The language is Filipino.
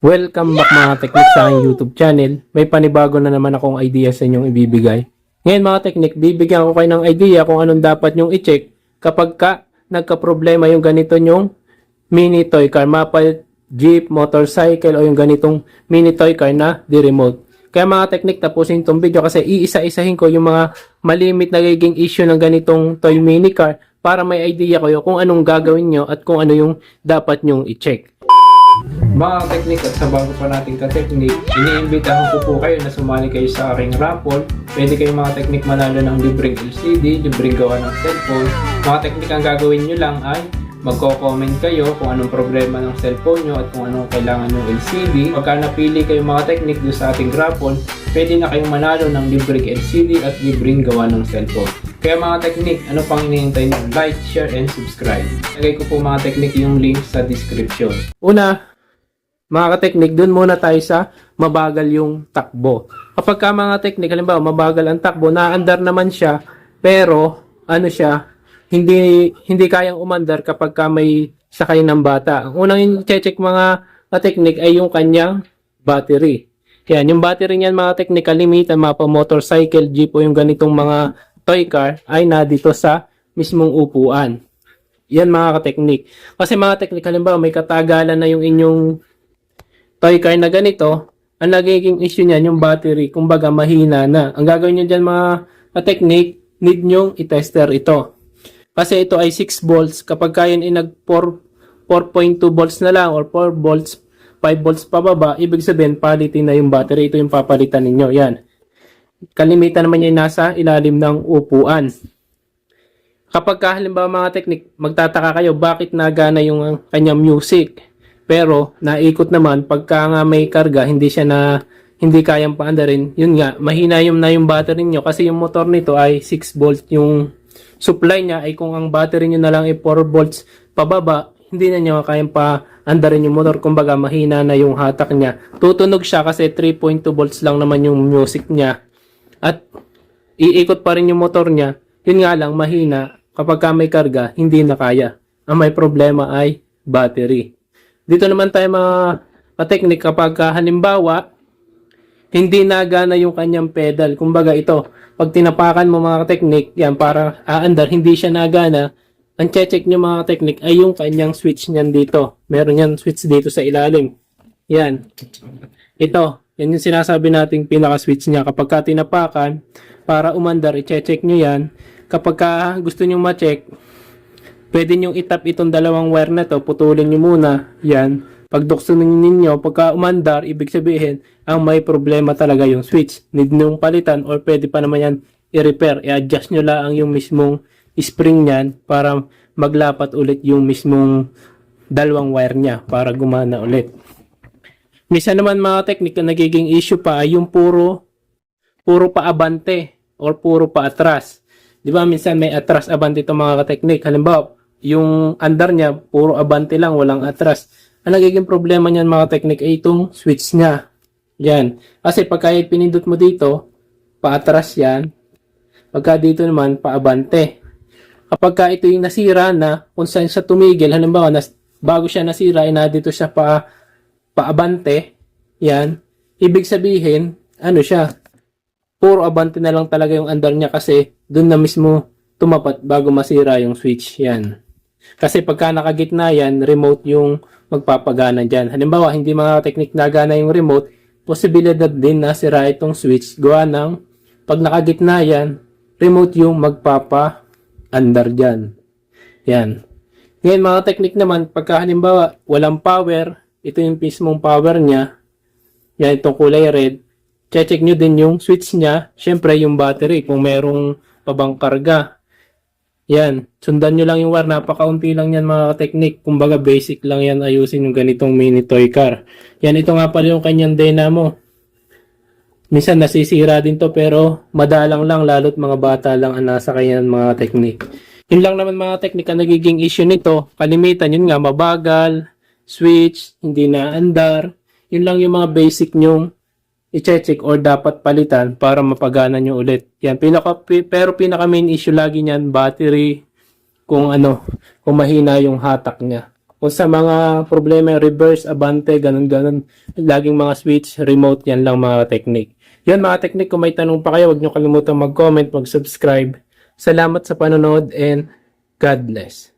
Welcome back mga teknik sa aking YouTube channel. May panibago na naman akong idea sa inyong ibibigay. Ngayon mga teknik, bibigyan ko kayo ng idea kung anong dapat nyong i-check kapag nagka-problema yung ganito nyong mini toy car, mapa, jeep, motorcycle o yung ganitong mini toy car na di-remote. Kaya mga teknik, tapusin itong video kasi iisa-isahin ko yung mga malimit na nagiging issue ng ganitong toy mini car para may idea kayo kung anong gagawin nyo at kung ano yung dapat nyong i-check. Mga teknik, at sa bago pa nating ka-teknik, iniimbitahan ko po kayo na sumali kayo sa aking raffle. Pwede kayo mga teknik manalo ng libreng LCD, libreng gawa ng cellphone. Mga teknik, ang gagawin nyo lang ay magko-comment kayo kung anong problema ng cellphone nyo at kung anong kailangan ng LCD. Pagka napili kayo mga teknik doon sa ating raffle, pwede na kayong manalo ng libreng LCD at libreng gawa ng cellphone. Kaya mga teknik, ano pang hinihintay nyo? Like, share, and subscribe. Lagay ko po mga teknik yung link sa description. Una, mga kateknik, dun muna tayo sa mabagal yung takbo. Kapag ka mga teknik, halimbawa mabagal ang takbo, naandar naman siya, pero ano siya, hindi kayang umandar kapag ka may sakay ng bata. Ang unang i-check mga kateknik ay yung kanyang battery. Yan, yung battery niyan mga teknik, kalimitan, mapa motorcycle, jeep o yung ganitong mga toy car ay na dito sa mismong upuan. Yan mga kateknik. Kasi mga teknik, halimbawa may katagalan na yung inyong toy car na ganito, ang nagiging issue niyan yung battery, kumbaga mahina na. Ang gagawin niyo diyan mga kateknik, need nyong i-tester ito. Kasi ito ay 6 volts, kapag kaya ay nag 4.2 volts na lang or 4 volts, 5 volts pababa, ibig sabihin palitin na yung battery. Ito yung papalitan ninyo. Yan. Kalimitan naman yung nasa ilalim ng upuan. Kapag halimbawa mga teknik, magtataka kayo bakit nagana yung kanyang music. Pero naikot naman pagka nga may karga, hindi kayang paandarin. Yun nga, mahina na yung battery nyo kasi yung motor nito ay 6 volt yung supply niya. Ay kung ang battery nyo na lang ay 4 volts pababa, hindi na nyo kayang paandarin yung motor. Kumbaga mahina na yung hatak niya. Tutunog siya kasi 3.2 volts lang naman yung music niya. At iikot pa rin yung motor niya. Yun nga lang, mahina. Kapag may karga, hindi na kaya. Ang may problema ay battery. Dito naman tayo mga kateknik kapag halimbawa, hindi nagana yung kanyang pedal. Kumbaga ito, pag tinapakan mo mga kateknik, yan para aandar, hindi siya nagana. Ang check nyo mga kateknik ay yung kanyang switch niyan dito. Meron yan switch dito sa ilalim. Yan. Ito. Yan yung sinasabi nating pinaka-switch niya. Kapag ka tinapakan, para umandar, i-check nyo yan. Kapag ka gusto nyo ma-check, pwede nyo itap itong dalawang wire na to, putulin nyo muna. Yan. Pagdukso ninyo, pagka umandar, ibig sabihin, ang may problema talaga yung switch. Need nyo palitan or pwede pa naman yan i-repair. I-adjust nyo lang yung mismong spring niyan para maglapat ulit yung mismong dalawang wire niya para gumana ulit. Minsan naman mga teknik na nagiging issue pa ay yung puro paabante or puro paatras. Di ba minsan may atras abante itong mga kateknik. Halimbawa, yung andar niya puro abante lang, walang atras. Ang nagiging problema niyan mga teknik ay itong switch niya. Yan. Kasi pagka pinindot mo dito, paatras yan. Pagka dito naman, paabante. Kapag ito yung nasira na, kung saan siya tumigil, halimbawa, bago siya nasira, ay dito siya paabante, yan, ibig sabihin, ano siya, puro abante na lang talaga yung andar niya kasi dun na mismo tumapat bago masira yung switch, yan. Kasi pagka nakagitna yan, remote yung magpapagana dyan. Halimbawa, hindi mga teknik nagana yung remote, posibilidad din na sira itong switch, gawa ng, pag nakagitna yan, remote yung magpapa-andar dyan. Yan. Ngayon mga teknik naman, pagka halimbawa, walang power, ito yung mismong power niya. Yan, itong kulay red. Check nyo din yung switch niya. Siyempre, yung battery, kung merong pabang karga. Yan. Sundan nyo lang yung wire. Napakaunti lang yan mga teknik. Kumbaga, basic lang yan ayusin yung ganitong mini toy car. Yan, ito nga pala yung kanyang dynamo. Minsan nasisira din to pero madalang lang. Lalo't mga bata lang ang nasa kanyan mga teknik. Yun lang naman mga teknik ang nagiging issue nito. Kalimitan, yun nga, mabagal, switch, hindi na andar. Yun lang yung mga basic nyong i-check or dapat palitan para mapagana nyo ulit. Yan, pero pinaka main issue lagi niyan, battery, kung mahina yung hatak niya. Kung sa mga problema, reverse, abante, ganun-ganun, laging mga switch, remote, yan lang mga technique. Yan mga technique, kung may tanong pa kayo, huwag nyo kalimutan mag-comment, mag-subscribe. Salamat sa panonood and God bless.